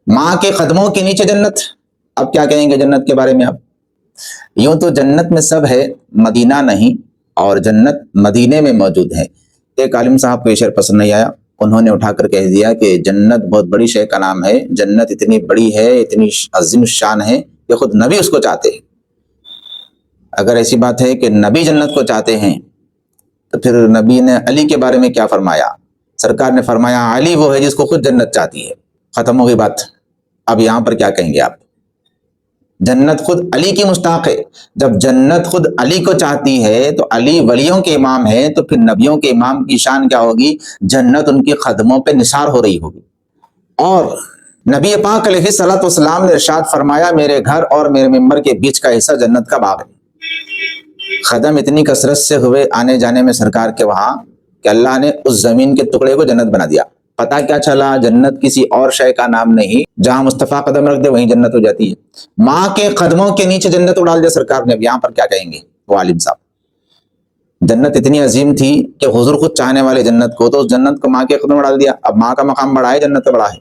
ماں کے قدموں کے نیچے جنت. اب کیا کہیں گے جنت کے بارے میں آپ؟ یوں تو جنت میں سب ہے، مدینہ نہیں، اور جنت مدینے میں موجود ہے. ایک عالم صاحب کو یہ شعر پسند نہیں آیا، انہوں نے اٹھا کر کہہ دیا کہ جنت بہت بڑی شے کا نام ہے، جنت اتنی بڑی ہے، اتنی عظیم الشان ہے کہ خود نبی اس کو چاہتے ہیں. اگر ایسی بات ہے کہ نبی جنت کو چاہتے ہیں تو پھر نبی نے علی کے بارے میں کیا فرمایا؟ سرکار نے فرمایا علی وہ ہے جس کو خود جنت چاہتی ہے. ختم ہو گئی بات. اب یہاں پر کیا کہیں گے آپ؟ جنت خود علی کی مستحق ہے. جب جنت خود علی کو چاہتی ہے تو علی ولیوں کے امام ہے، تو پھر نبیوں کے امام کی شان کیا ہوگی؟ جنت ان کے قدموں پہ نثار ہو رہی ہوگی. اور نبی پاک علیہ الصلوۃ والسلام نے ارشاد فرمایا میرے گھر اور میرے ممبر کے بیچ کا حصہ جنت کا باغ ہے. قدم اتنی کثرت سے ہوئے آنے جانے میں سرکار کے وہاں کہ اللہ نے اس زمین کے ٹکڑے کو جنت بنا دیا. پتا کیا چلا؟ جنت کسی اور شے کا نام نہیں، جہاں مصطفیٰ قدم رکھ دے وہیں جنت ہو جاتی ہے. ماں کے قدموں کے نیچے جنت اڑال دیا سرکار نے. اب یہاں پر کیا کہیں گے وہ عالم صاحب؟ جنت اتنی عظیم تھی کہ حضور خود چاہنے والے جنت کو، تو اس جنت کو ماں کے قدم اڑال دیا. اب ماں کا مقام بڑا ہے، جنت کا بڑا ہے،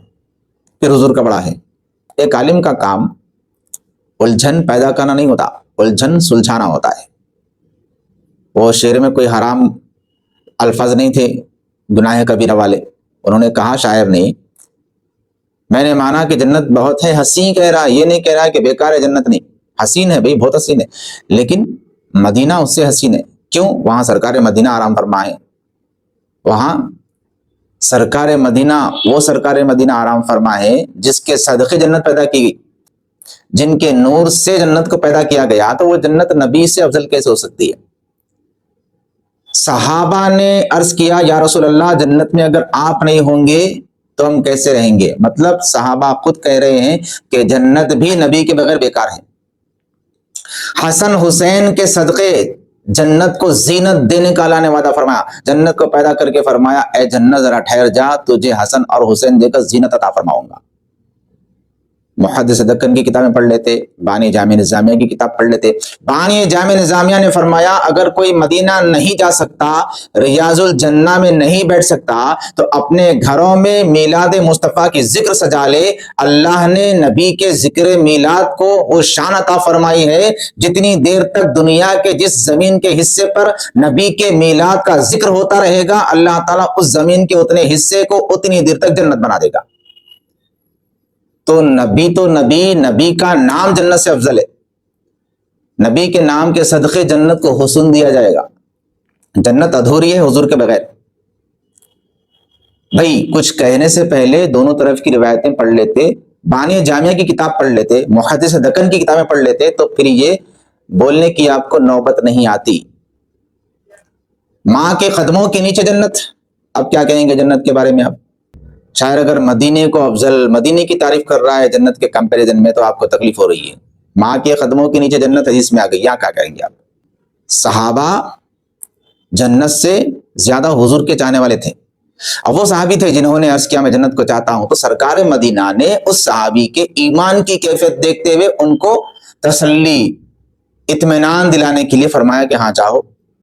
پھر حضور کا بڑا ہے. ایک عالم کا کام الجھن پیدا کرنا نہیں ہوتا، الجھن سلجھانا ہوتا ہے. وہ شعر میں کوئی حرام الفاظ نہیں تھے گناہ کبیرہ والے. انہوں نے کہا شاعر نے، میں نے مانا کہ جنت بہت ہے، حسین کہہ رہا، یہ نہیں کہہ رہا کہ بیکار ہے جنت. نہیں، حسین ہے بھئی، بہت حسین ہے، لیکن مدینہ اس سے حسین ہے. کیوں؟ وہاں سرکار مدینہ آرام فرما ہے. وہاں سرکار مدینہ، وہ سرکار مدینہ آرام فرما ہے جس کے صدقے جنت پیدا کی گئی، جن کے نور سے جنت کو پیدا کیا گیا. تو وہ جنت نبی سے افضل کیسے ہو سکتی ہے؟ صحابہ نے عرض کیا یا رسول اللہ جنت میں اگر آپ نہیں ہوں گے تو ہم کیسے رہیں گے؟ مطلب صحابہ خود کہہ رہے ہیں کہ جنت بھی نبی کے بغیر بیکار ہے. حسن حسین کے صدقے جنت کو زینت دینے کا اللہ نے وعدہ فرمایا. جنت کو پیدا کر کے فرمایا اے جنت ذرا ٹھہر جا، تجھے حسن اور حسین دے کر زینت عطا فرماؤں گا. محدث دکن کی کتابیں پڑھ لیتے، بانی جامع نظامیہ کی کتاب پڑھ لیتے. بانی جامع نظامیہ نے فرمایا اگر کوئی مدینہ نہیں جا سکتا، ریاض الجنہ میں نہیں بیٹھ سکتا، تو اپنے گھروں میں میلاد مصطفیٰ کی ذکر سجا لے. اللہ نے نبی کے ذکر میلاد کو وہ شان عطا فرمائی ہے جتنی دیر تک دنیا کے جس زمین کے حصے پر نبی کے میلاد کا ذکر ہوتا رہے گا، اللہ تعالیٰ اس زمین کے اتنے حصے کو اتنی دیر تک جنت بنا دے گا. تو نبی کا نام جنت سے افضل ہے. نبی کے نام کے صدقے جنت کو حسن دیا جائے گا. جنت ادھوری ہے حضور کے بغیر. بھائی کچھ کہنے سے پہلے دونوں طرف کی روایتیں پڑھ لیتے، بانی جامعہ کی کتاب پڑھ لیتے، محدث دکن کی کتابیں پڑھ لیتے، تو پھر یہ بولنے کی آپ کو نوبت نہیں آتی. ماں کے قدموں کے نیچے جنت. اب کیا کہیں گے جنت کے بارے میں آپ؟ شاعر اگر مدینے کو افضل، مدینے کی تعریف کر رہا ہے جنت کے کمپیریزن میں، تو آپ کو تکلیف ہو رہی ہے. ماں کے قدموں کے نیچے جنت حدیث میں آ گئی، یہاں کیا کہیں گے آپ؟ صحابہ جنت سے زیادہ حضور کے چاہنے والے تھے. اب وہ صحابی تھے جنہوں نے عرض کیا میں جنت کو چاہتا ہوں، تو سرکار مدینہ نے اس صحابی کے ایمان کی کیفیت دیکھتے ہوئے ان کو تسلی، اطمینان دلانے کے لیے فرمایا کہ ہاں چاہو